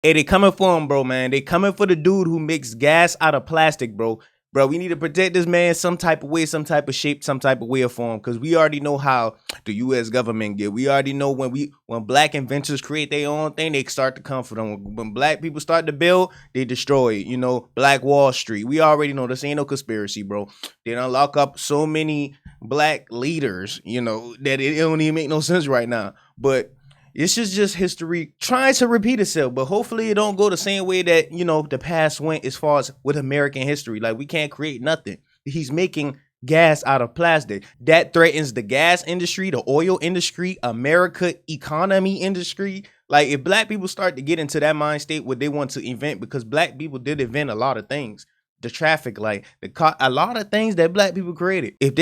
Hey, they coming for him, bro, man. They coming for the dude who makes gas out of plastic, bro. Bro, we need to protect this man some type of way, some type of shape, some type of way or form, because we already know how the U.S. government get. We already know when black inventors create their own thing, they start to come for them. When black people start to build, they destroy it. You know, Black Wall Street. We already know this ain't no conspiracy, bro. They don't lock up so many black leaders, you know, that it don't even make no sense right now. But it's just history trying to repeat itself, but hopefully it don't go the same way that, you know, the past went as far as with American history. Like, we can't create nothing. He's making gas out of plastic. That threatens the gas industry, the oil industry, America economy industry. Like, if black people start to get into that mind state what they want to invent, because black people did invent a lot of things. The traffic light, a lot of things that black people created. If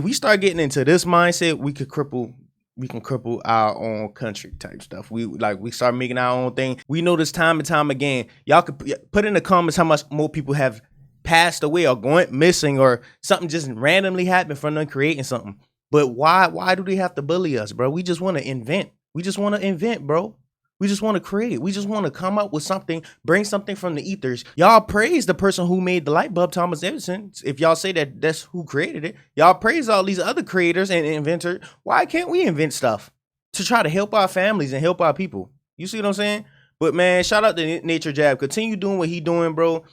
we start getting into this mindset, we can cripple our own country type stuff. We start making our own thing. We know this time and time again. Y'all could put in the comments how much more people have passed away or going missing or something just randomly happened from them creating something. But why do they have to bully us, bro? We just want to invent. Bro. We just want to create. We just want to come up with something, bring something from the ethers. Y'all praise the person who made the light bulb, Thomas Edison. If y'all say that that's who created it, y'all praise all these other creators and inventors. Why can't we invent stuff to try to help our families and help our people? You see what I'm saying? But man, shout out to Nature Jab. Continue doing what he doing, bro.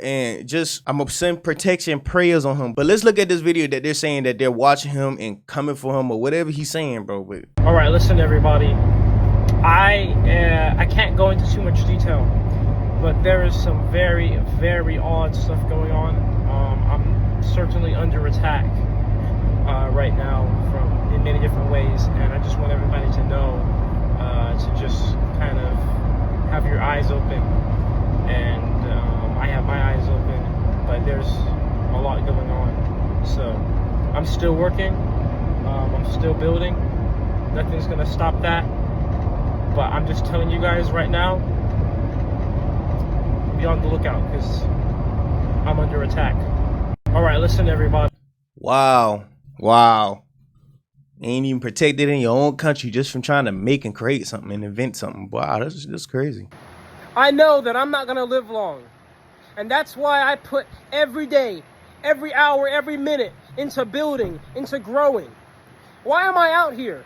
And just, I'm gonna send protection prayers on him. But let's look at this video that they're saying that they're watching him and coming for him or whatever he's saying, bro. But all right, listen, everybody. I can't go into too much detail, but there is some very, very odd stuff going on. I'm certainly under attack right now in many different ways, and I just want everybody to know to just kind of have your eyes open. And I have my eyes open, but there's a lot going on. So I'm still working, I'm still building. Nothing's gonna stop that. But I'm just telling you guys right now, be on the lookout, because I'm under attack. All right, listen, everybody. Wow. Ain't even protected in your own country just from trying to make and create something and invent something. Wow, that's crazy. I know that I'm not going to live long. And that's why I put every day, every hour, every minute into building, into growing. Why am I out here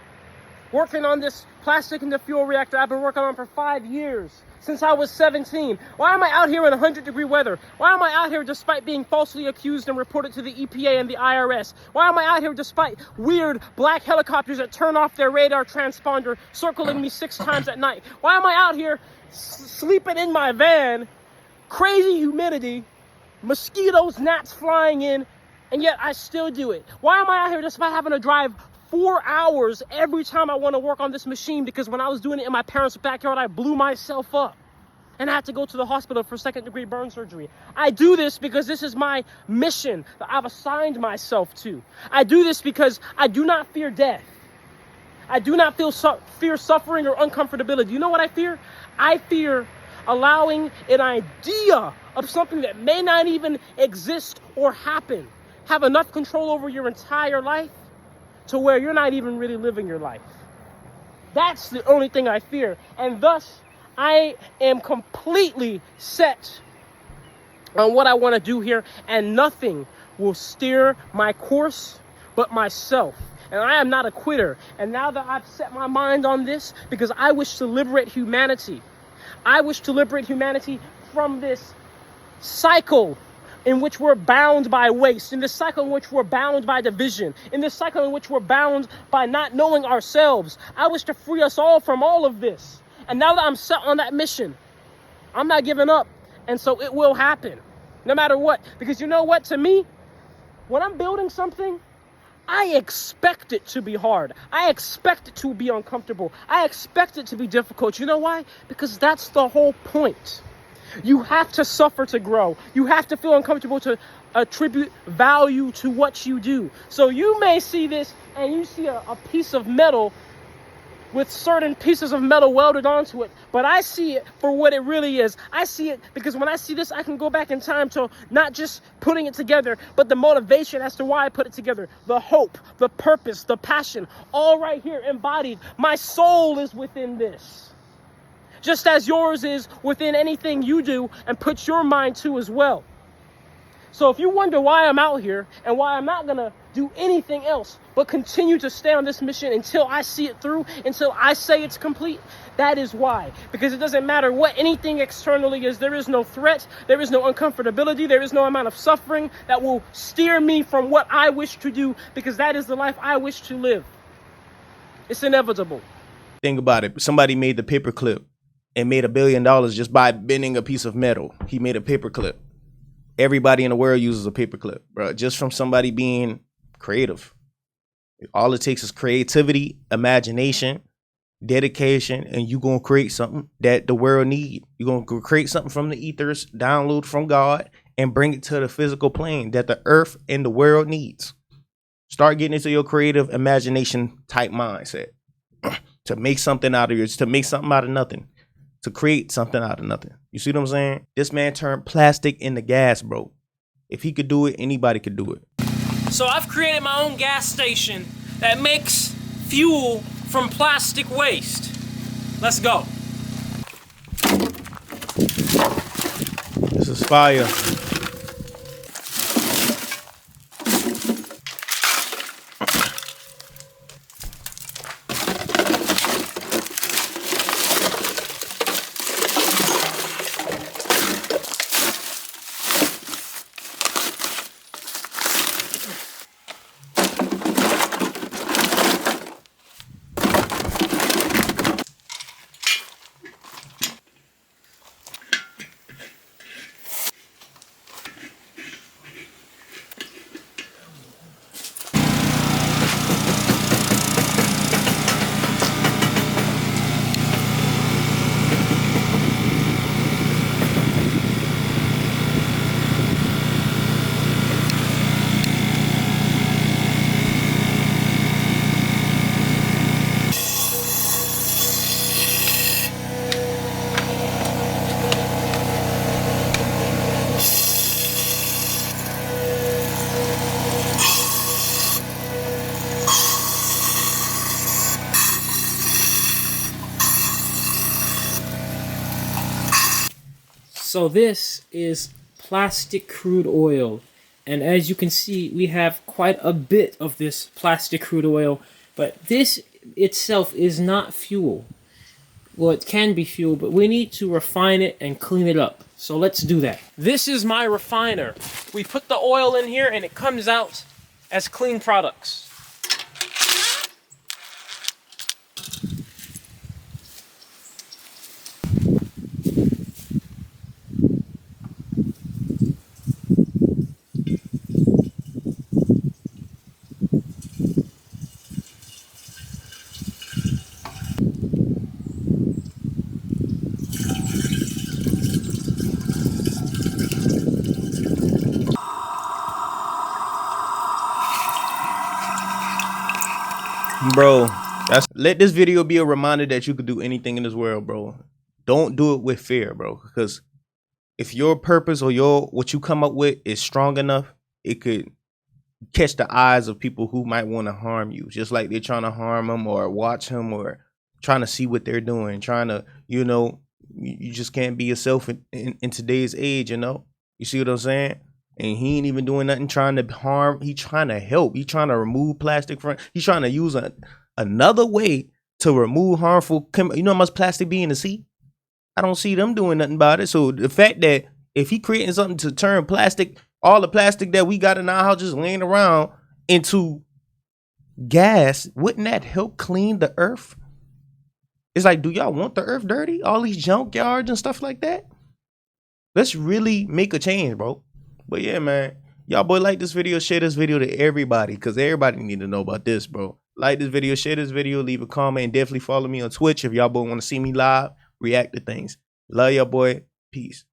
working on this plastic into fuel reactor I've been working on for 5 years, since I was 17? Why am I out here in 100-degree weather? Why am I out here despite being falsely accused and reported to the EPA and the IRS? Why am I out here despite weird black helicopters that turn off their radar transponder circling me 6 times at night? Why am I out here sleeping in my van, crazy humidity, mosquitoes, gnats flying in, and yet I still do it? Why am I out here despite having to drive 4 hours every time I want to work on this machine, because when I was doing it in my parents' backyard, I blew myself up and I had to go to the hospital for 2nd-degree burn surgery? I do this because this is my mission that I've assigned myself to. I do this because I do not fear death. I do not fear suffering or uncomfortability. You know what I fear? I fear allowing an idea of something that may not even exist or happen have enough control over your entire life to where you're not even really living your life. That's the only thing I fear. And thus, I am completely set on what I want to do here, and nothing will steer my course but myself. And I am not a quitter. And now that I've set my mind on this, because I wish to liberate humanity. I wish to liberate humanity from this cycle in which we're bound by waste, in this cycle in which we're bound by division, in this cycle in which we're bound by not knowing ourselves. I wish to free us all from all of this. And now that I'm set on that mission, I'm not giving up. And so it will happen, no matter what. Because you know what? To me, when I'm building something, I expect it to be hard. I expect it to be uncomfortable. I expect it to be difficult. You know why? Because that's the whole point. You have to suffer to grow. You have to feel uncomfortable to attribute value to what you do. So you may see this and you see a piece of metal with certain pieces of metal welded onto it, but I see it for what it really is. I see it because when I see this, I can go back in time to not just putting it together, but the motivation as to why I put it together, the hope, the purpose, the passion, all right here embodied. My soul is within this. just as yours is within anything you do and put your mind to as well. So if you wonder why I'm out here and why I'm not gonna do anything else but continue to stay on this mission until I see it through, until I say it's complete, that is why. Because it doesn't matter what anything externally is, there is no threat, there is no uncomfortability, there is no amount of suffering that will steer me from what I wish to do, because that is the life I wish to live. It's inevitable. Think about it. Somebody made the paperclip and made $1 billion just by bending a piece of metal. He made a paperclip. Everybody in the world uses a paperclip, bro, just from somebody being creative. All it takes is creativity, imagination, dedication, and you're going to create something that the world need. You're going to create something from the ethers, download from God, and bring it to the physical plane that the earth and the world needs. Start getting into your creative imagination type mindset to make something out of yours, to make something out of nothing. To create something out of nothing. You see what I'm saying? This man turned plastic into gas, bro. If he could do it, anybody could do it. So I've created my own gas station that makes fuel from plastic waste. Let's go. This is fire. So this is plastic crude oil. And as you can see, we have quite a bit of this plastic crude oil. But this itself is not fuel. Well, it can be fuel, but we need to refine it and clean it up. So let's do that. This is my refiner. We put the oil in here and it comes out as clean products. Bro, let this video be a reminder that you could do anything in this world, bro. Don't do it with fear, bro, because if your purpose or what you come up with is strong enough, it could catch the eyes of people who might want to harm you, just like they're trying to harm them or watch them or trying to see what they're doing, trying to, you just can't be yourself in today's age, You see what I'm saying? And he ain't even doing nothing trying to harm. He trying to help. He trying to remove plastic from. He's trying to use another way to remove harmful. You know how much plastic be in the sea? I don't see them doing nothing about it. So the fact that if he creating something to turn plastic, all the plastic that we got in our house just laying around into gas, wouldn't that help clean the earth? It's like, do y'all want the earth dirty? All these junkyards and stuff like that? Let's really make a change, bro. But yeah, man, y'all boy like this video, share this video to everybody, because everybody need to know about this, bro. Like this video, share this video, leave a comment, and definitely follow me on Twitch if y'all boy want to see me live, react to things. Love y'all boy. Peace.